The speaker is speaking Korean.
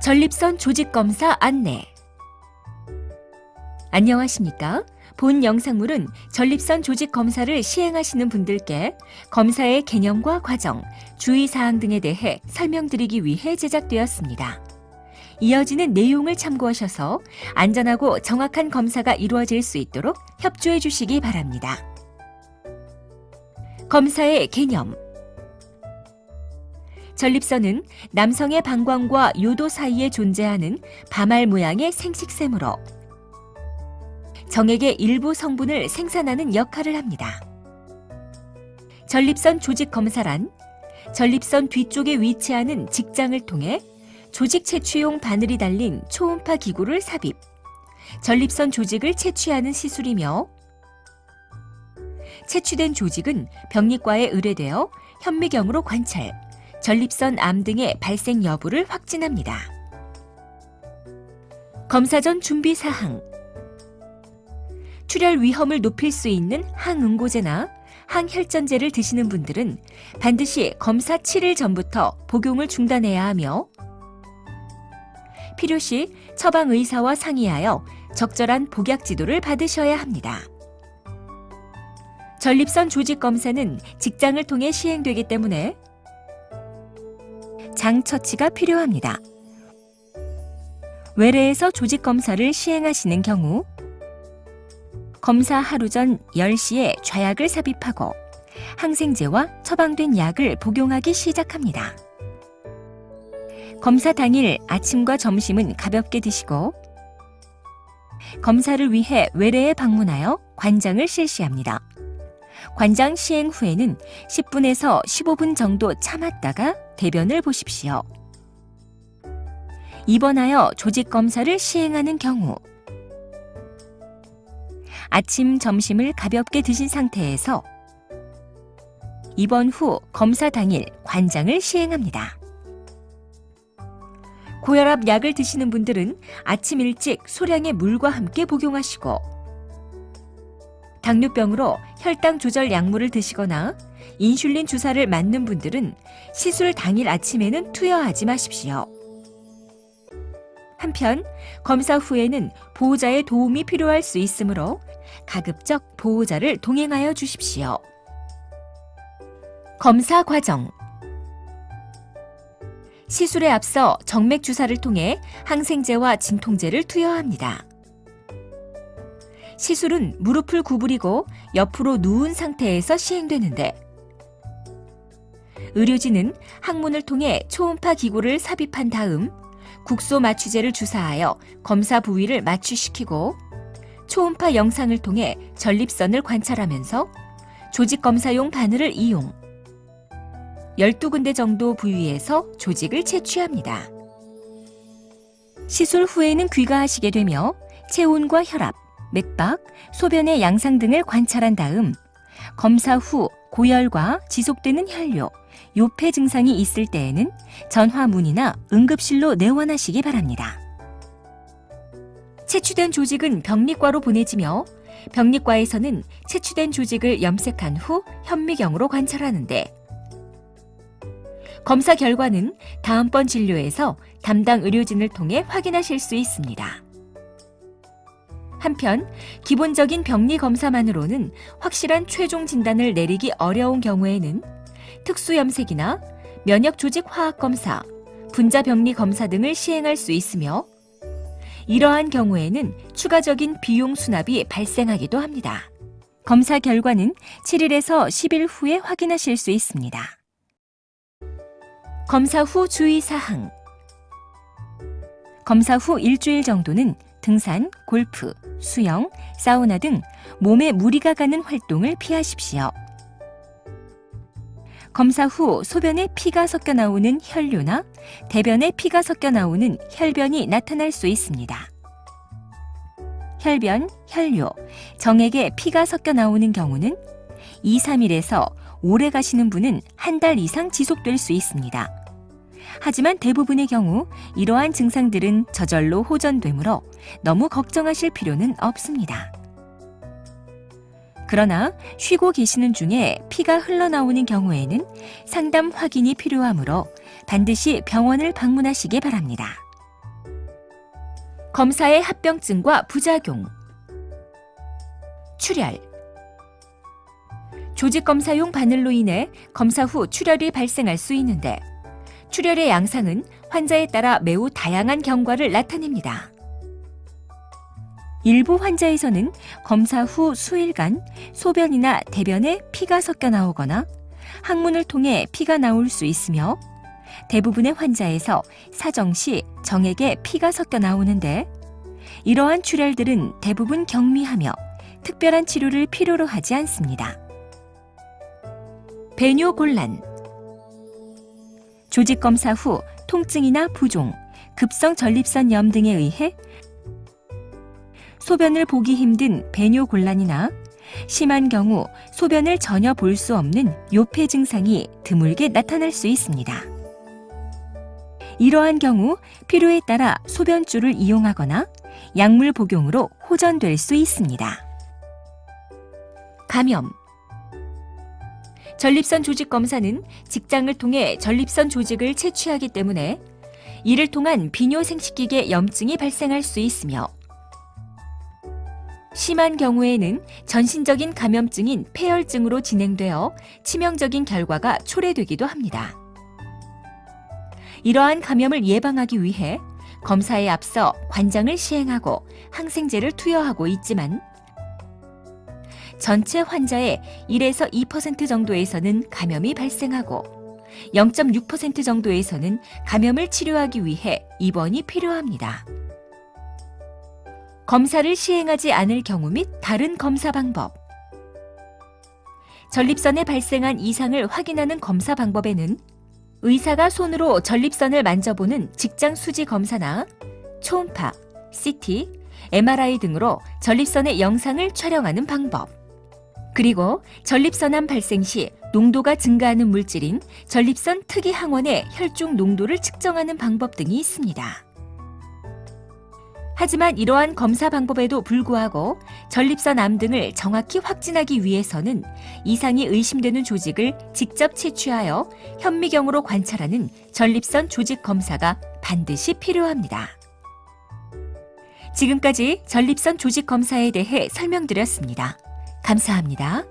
전립선 조직검사 안내. 안녕하십니까? 본 영상물은 전립선 조직검사를 시행하시는 분들께 검사의 개념과 과정, 주의사항 등에 대해 설명드리기 위해 제작되었습니다. 이어지는 내용을 참고하셔서 안전하고 정확한 검사가 이루어질 수 있도록 협조해 주시기 바랍니다. 검사의 개념. 전립선은 남성의 방광과 요도 사이에 존재하는 바말 모양의 생식샘으로 정액의 일부 성분을 생산하는 역할을 합니다. 전립선 조직 검사란 전립선 뒤쪽에 위치하는 직장을 통해 조직 채취용 바늘이 달린 초음파 기구를 삽입, 전립선 조직을 채취하는 시술이며 채취된 조직은 병리과에 의뢰되어 현미경으로 관찰, 전립선 암 등의 발생 여부를 확진합니다. 검사 전 준비 사항. 출혈 위험을 높일 수 있는 항응고제나 항혈전제를 드시는 분들은 반드시 검사 7일 전부터 복용을 중단해야 하며 필요시 처방 의사와 상의하여 적절한 복약 지도를 받으셔야 합니다. 전립선 조직 검사는 직장을 통해 시행되기 때문에 장 처치가 필요합니다. 외래에서 조직 검사를 시행하시는 경우 검사 하루 전 10시에 좌약을 삽입하고 항생제와 처방된 약을 복용하기 시작합니다. 검사 당일 아침과 점심은 가볍게 드시고 검사를 위해 외래에 방문하여 관장을 실시합니다. 관장 시행 후에는 10분에서 15분 정도 참았다가 대변을 보십시오. 입원하여 조직 검사를 시행하는 경우 아침, 점심을 가볍게 드신 상태에서 입원 후 검사 당일 관장을 시행합니다. 고혈압 약을 드시는 분들은 아침 일찍 소량의 물과 함께 복용하시고 당뇨병으로 혈당 조절 약물을 드시거나 인슐린 주사를 맞는 분들은 시술 당일 아침에는 투여하지 마십시오. 한편 검사 후에는 보호자의 도움이 필요할 수 있으므로 가급적 보호자를 동행하여 주십시오. 검사 과정. 시술에 앞서 정맥 주사를 통해 항생제와 진통제를 투여합니다. 시술은 무릎을 구부리고 옆으로 누운 상태에서 시행되는데 의료진은 항문을 통해 초음파 기구를 삽입한 다음 국소 마취제를 주사하여 검사 부위를 마취시키고 초음파 영상을 통해 전립선을 관찰하면서 조직 검사용 바늘을 이용 12군데 정도 부위에서 조직을 채취합니다. 시술 후에는 귀가하시게 되며 체온과 혈압, 맥박, 소변의 양상 등을 관찰한 다음 검사 후 고열과 지속되는 혈뇨, 요폐 증상이 있을 때에는 전화문의나 응급실로 내원하시기 바랍니다. 채취된 조직은 병리과로 보내지며 병리과에서는 채취된 조직을 염색한 후 현미경으로 관찰하는데 검사 결과는 다음번 진료에서 담당 의료진을 통해 확인하실 수 있습니다. 한편 기본적인 병리 검사만으로는 확실한 최종 진단을 내리기 어려운 경우에는 특수염색이나 면역조직 화학검사, 분자병리 검사 등을 시행할 수 있으며 이러한 경우에는 추가적인 비용 수납이 발생하기도 합니다. 검사 결과는 7일에서 10일 후에 확인하실 수 있습니다. 검사 후 주의사항. 검사 후 일주일 정도는 등산, 골프, 수영, 사우나 등 몸에 무리가 가는 활동을 피하십시오. 검사 후 소변에 피가 섞여 나오는 혈뇨나 대변에 피가 섞여 나오는 혈변이 나타날 수 있습니다. 혈변, 혈뇨, 정액에 피가 섞여 나오는 경우는 2, 3일에서 오래 가시는 분은 한 달 이상 지속될 수 있습니다. 하지만 대부분의 경우 이러한 증상들은 저절로 호전되므로 너무 걱정하실 필요는 없습니다. 그러나 쉬고 계시는 중에 피가 흘러나오는 경우에는 상담 확인이 필요하므로 반드시 병원을 방문하시기 바랍니다. 검사의 합병증과 부작용. 출혈. 조직검사용 바늘로 인해 검사 후 출혈이 발생할 수 있는데 출혈의 양상은 환자에 따라 매우 다양한 경과를 나타냅니다. 일부 환자에서는 검사 후 수일간 소변이나 대변에 피가 섞여 나오거나 항문을 통해 피가 나올 수 있으며 대부분의 환자에서 사정 시 정액에 피가 섞여 나오는데 이러한 출혈들은 대부분 경미하며 특별한 치료를 필요로 하지 않습니다. 배뇨곤란. 조직검사 후 통증이나 부종, 급성 전립선염 등에 의해 소변을 보기 힘든 배뇨곤란이나 심한 경우 소변을 전혀 볼 수 없는 요폐 증상이 드물게 나타날 수 있습니다. 이러한 경우 필요에 따라 소변줄을 이용하거나 약물 복용으로 호전될 수 있습니다. 감염. 전립선 조직 검사는 직장을 통해 전립선 조직을 채취하기 때문에 이를 통한 비뇨생식기계 염증이 발생할 수 있으며 심한 경우에는 전신적인 감염증인 폐혈증으로 진행되어 치명적인 결과가 초래되기도 합니다. 이러한 감염을 예방하기 위해 검사에 앞서 관장을 시행하고 항생제를 투여하고 있지만 전체 환자의 1에서 2% 정도에서는 감염이 발생하고 0.6% 정도에서는 감염을 치료하기 위해 입원이 필요합니다. 검사를 시행하지 않을 경우 및 다른 검사 방법. 전립선에 발생한 이상을 확인하는 검사 방법에는 의사가 손으로 전립선을 만져보는 직장 수지 검사나 초음파, CT, MRI 등으로 전립선의 영상을 촬영하는 방법, 그리고 전립선암 발생 시 농도가 증가하는 물질인 전립선 특이 항원의 혈중 농도를 측정하는 방법 등이 있습니다. 하지만 이러한 검사 방법에도 불구하고 전립선암 등을 정확히 확진하기 위해서는 이상이 의심되는 조직을 직접 채취하여 현미경으로 관찰하는 전립선 조직 검사가 반드시 필요합니다. 지금까지 전립선 조직 검사에 대해 설명드렸습니다. 감사합니다.